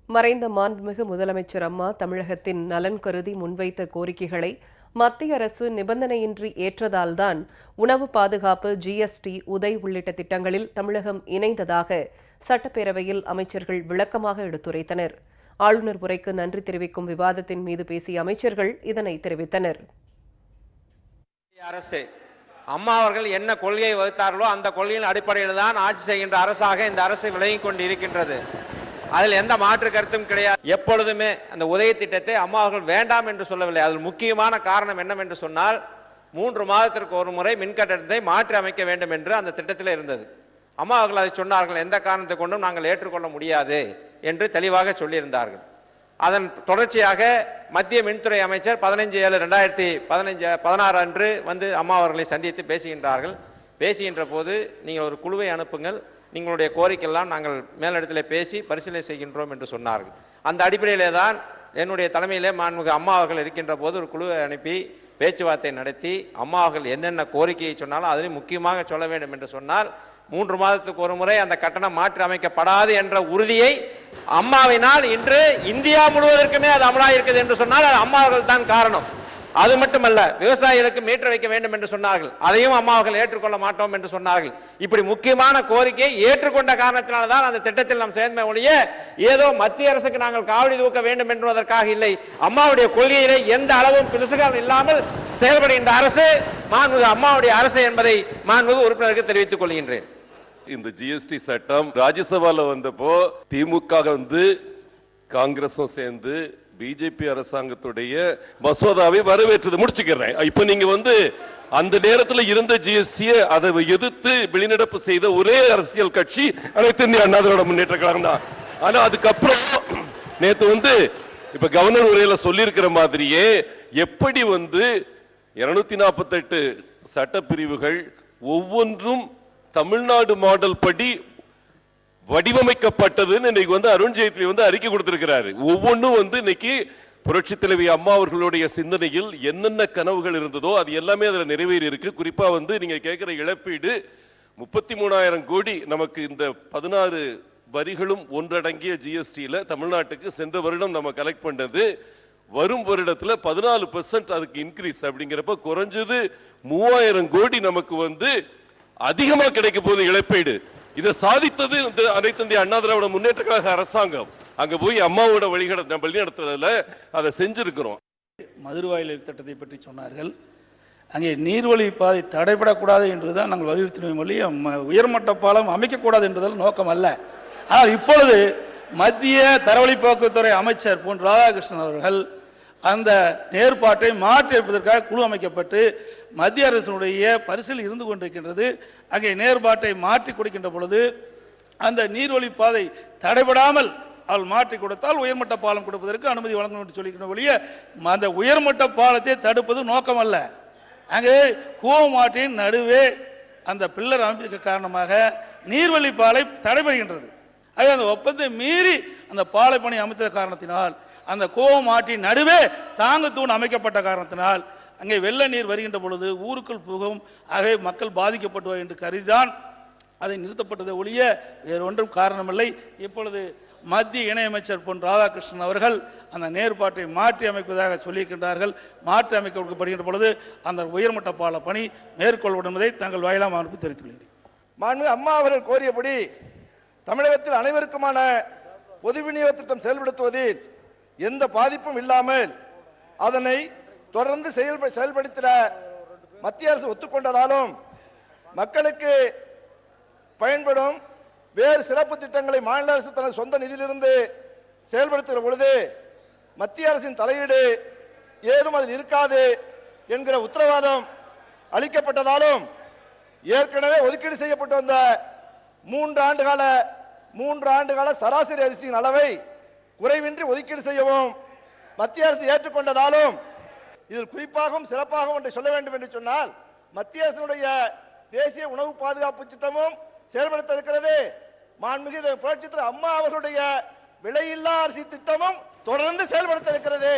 மறைந்த மாண்புமிகு முதலமைச்சர் அம்மா தமிழகத்தின் நலன் கருதி முன்வைத்த கோரிக்கைகளை மத்திய அரசு நிபந்தனையின்றி ஏற்றதால்தான் உணவு பாதுகாப்பு, ஜிஎஸ்டி, உதய் உள்ளிட்ட திட்டங்களில் தமிழகம் இணைந்ததாக சட்டப்பேரவையில் அமைச்சர்கள் விளக்கமாக எடுத்துரைத்தனர். ஆளுநர் உரைக்கு நன்றி தெரிவிக்கும் விவாதத்தின் மீது பேசிய அமைச்சர்கள் இதனை தெரிவித்தனர். அரசு அம்மா அவர்கள் என்ன கொள்கையை வகுத்தார்களோ அந்த கொள்கையின் அடிப்படையில் தான் ஆட்சி செய்கின்ற அரசாக இந்த அரசு விளங்கிக் கொண்டு இருக்கின்றது. அதில் எந்த மாற்று கருத்தும் கிடையாது. எப்பொழுதுமே அந்த உதய திட்டத்தை அம்மா அவர்கள் வேண்டாம் என்று சொல்லவில்லை. அதில் முக்கியமான காரணம் என்னவென்று சொன்னால் 3 மாதத்திற்கு ஒரு முறை மின்கட்டணத்தை மாற்றி அமைக்க வேண்டும் என்று அந்த திட்டத்தில் இருந்தது. அம்மா அவர்கள் அதை சொன்னார்கள், எந்த காரணத்தை கொண்டும் நாங்கள் ஏற்றுக்கொள்ள முடியாது என்று தெளிவாக சொல்லியிருந்தார்கள். அதன் தொடர்ச்சியாக மத்திய மின்துறை அமைச்சர் 15/7/2016 அன்று வந்து அம்மா அவர்களை சந்தித்து பேசுகின்றார்கள். பேசுகின்ற போது நீங்கள் ஒரு குழுவை அனுப்புங்கள், நீங்களுடைய கோரிக்கையெல்லாம் நாங்கள் மேலிடத்தில் பேசி பரிசீலனை செய்கின்றோம் என்று சொன்னார்கள். அந்த அடிப்படையிலே தான் என்னுடைய தலைமையிலே மாண்புமிகு அம்மா அவர்கள் இருக்கின்ற போது ஒரு குழுவை அனுப்பி பேச்சுவார்த்தை நடத்தி அம்மா அவர்கள் என்னென்ன கோரிக்கையை சொன்னாலும் அதிலும் முக்கியமாக சொல்ல வேண்டும் என்று சொன்னால் 3 மாதத்துக்கு ஒரு முறை அந்த கட்டணம் மாற்றி அமைக்கப்படாது என்ற உறுதியை அம்மாவினால் இன்று இந்தியா முழுவதற்குமே அது அமலாயிருக்கிறது என்று சொன்னால் அது அம்மா அவர்கள் தான் காரணம். அது மட்டுமல்ல, விவசாயிகளுக்கு மீட்டர் வைக்க வேண்டும் என்று சொன்னார்கள், அதையும் அம்மா அவர்கள் ஏற்றுக்கொள்ள மாட்டோம் என்று சொன்னார்கள். இப்படி முக்கியமான கோரிக்கையை ஏற்றுக்கொண்ட காரணத்தினால்தான் அந்த திட்டத்தில் நாம் சேர்ந்த ஒழிய ஏதோ மத்திய அரசுக்கு நாங்கள் காவடி தூக்க வேண்டும் என்பதற்காக இல்லை. அம்மாவுடைய கொள்கையிலே எந்த அளவும் பிசுகால் இல்லாமல் செயல்படுகின்ற அரசு மாண்புமிகு அம்மாவுடைய அரசு என்பதை மாண்புமிகு உறுப்பினருக்கு தெரிவித்துக் கொள்கின்றேன். இந்த ஜிஎஸ்டி சட்டம் ராஜ்யசபால வந்தப்போ திமுக காங்கிரஸும் சேர்ந்து பிஜேபி அரசாங்கத்துடைய மசோதாவை வரவேற்றது. முடிச்சுக்கிறேன். இப்ப நீங்க அந்த நேரத்தில் இருந்த ஜிஎஸ்டி அதை எதிர்த்து வெளிநடப்பு செய்த ஒரே அரசியல் கட்சி அனைத்து இந்திய அண்ணா திராவிட முன்னேற்ற கழகம் தான். ஆனா அதுக்கப்புறம் நேத்து இப்ப கவர்னர் உரையில சொல்லியிருக்கிற மாதிரியே எப்படி 248 சட்டப்பிரிவுகள் ஒவ்வொன்றும் தமிழ்நாடு மாடல் படி வடிவமைக்கப்பட்டதுன்னு இன்னைக்கு அருண் ஜேட்லி அறிக்கை கொடுத்திருக்கிறாரு. ஒவ்வொன்றும் இன்னைக்கு புரட்சி தலைவி அம்மா அவர்களுடைய சிந்தனையில் என்னென்ன கனவுகள் இருந்ததோ அது எல்லாமே அதுல நிறைவேறி இருக்கு. குறிப்பா நீங்க கேட்கிற இழப்பீடு 33,000 கோடி நமக்கு இந்த 16 வரிகளும் ஒன்றடங்கிய ஜிஎஸ்டியில தமிழ்நாட்டுக்கு சென்ற வருடம் நம்ம கலெக்ட் பண்ணது. வரும் வருடத்துல 14% அதுக்கு இன்க்ரீஸ் அப்படிங்கிறப்ப குறைஞ்சது 3,000 கோடி நமக்கு அதிகமா கிடைக்க போகுது இழப்பீடு. இதை சாதித்தது அனைத்து இந்திய அண்ணா திராவிட முன்னேற்ற கழக அரசாங்கம். அங்க போய் அம்மாவோட வழிநடத்துறதுல அதை செஞ்சிருக்கிறோம். மதுரவாயில் திட்டத்தை பற்றி சொன்னார்கள். அங்கே நீர்வழி பாதை தடைபடக்கூடாது என்றுதான் நாங்கள் வலியுறுத்தினோம் ஒழிய உயர்மட்ட பாலம் அமைக்கக்கூடாது என்றதால் நோக்கம் அல்ல. ஆனால் இப்பொழுது மத்திய தரவழி போக்குவரத்துறை அமைச்சர் பொன் ராதாகிருஷ்ணன் அவர்கள் அந்த ஏற்பாட்டை மாற்றி எடுப்பதற்காக குழு அமைக்கப்பட்டு மத்திய அரசினுடைய பரிசீலனை இருந்து கொண்டிருக்கின்றது. அங்கே நேர்பாட்டை மாற்றி கொடுக்கின்ற பொழுது அந்த நீர்வழி பாதை தடைபடாமல் அவள் மாற்றி கொடுத்தால் உயர்மட்ட பாலம் கொடுப்பதற்கு அனுமதி வழங்கும் என்று சொல்லிக்கின்ற ஒழிய அந்த உயர்மட்ட பாலத்தை தடுப்பது நோக்கம் அல்ல. அங்கே கூவமாற்றின் நடுவே அந்த பில்லர் அமைப்பிற்கு காரணமாக நீர்வழி பாலை தடைபடுகின்றது. அது அந்த ஒப்பந்தத்தை மீறி அந்த பாலை பணி அமைத்த காரணத்தினால் அந்த கோவமாற்றின் நடுவே தாங்கு தூண் அமைக்கப்பட்ட காரணத்தினால் அங்கே வெள்ள நீர் வருகின்ற பொழுது ஊருக்குள் புகும், ஆகவே மக்கள் பாதிக்கப்படுவார் என்று கருதிதான் அதை நிறுத்தப்பட்டதை ஒழிய வேறு ஒன்றும் காரணமில்லை. இப்பொழுது மத்திய இணையமைச்சர் பொன் ராதாகிருஷ்ணன் அவர்கள் அந்த நேர்பாட்டை மாற்றி அமைப்பதாக சொல்லியிருக்கின்றார்கள். மாற்றி அமைக்கப்படுகின்ற பொழுது அந்த உயர்மட்ட பால பணி மேற்கொள்ளப்படும் என்பதை தங்கள் வாயிலாக அனுப்பி தெரிவித்துள்ளேன். மாண்புமிகு அம்மா அவர்கள் கோரியபடி தமிழகத்தில் அனைவருக்குமான பொது விநியோக திட்டம் செயல்படுத்துவதில் எந்த பாதிப்பும் இல்லாமல் அதனை தொடர்ந்து செயல்படுத்த மத்திய அரசு ஒத்துக்கொண்டதாலும் மக்களுக்கு பயன்படும் வேறு சிறப்பு திட்டங்களை மாநில அரசு தனது சொந்த நிதியிலிருந்து செயல்படுத்துகிற பொழுது மத்திய அரசின் தலையீடு ஏதும் அதில் இருக்காது என்கிற உத்தரவாதம் அளிக்கப்பட்டதாலும் ஏற்கனவே ஒதுக்கீடு செய்யப்பட்டு வந்த 3 ஆண்டுகால சராசரி அரிசியின் அளவை குறைவின்றி ஒதுக்கீடு செய்யவும் மத்திய அரசு ஏற்றுக்கொண்டதாலும் இதில் குறிப்பாகவும் சிறப்பாகவும் ஒன்றை சொல்ல வேண்டும் என்று சொன்னால் மத்திய அரசினுடைய தேசிய உணவு பாதுகாப்பு திட்டமும் செயல்படுத்த இருக்கிறது. மாண்புமிகு புரட்சி தலைவி அம்மா அவர்களுடைய விலையில்லா அரிசி திட்டமும் தொடர்ந்து செயல்படுத்த இருக்கிறது.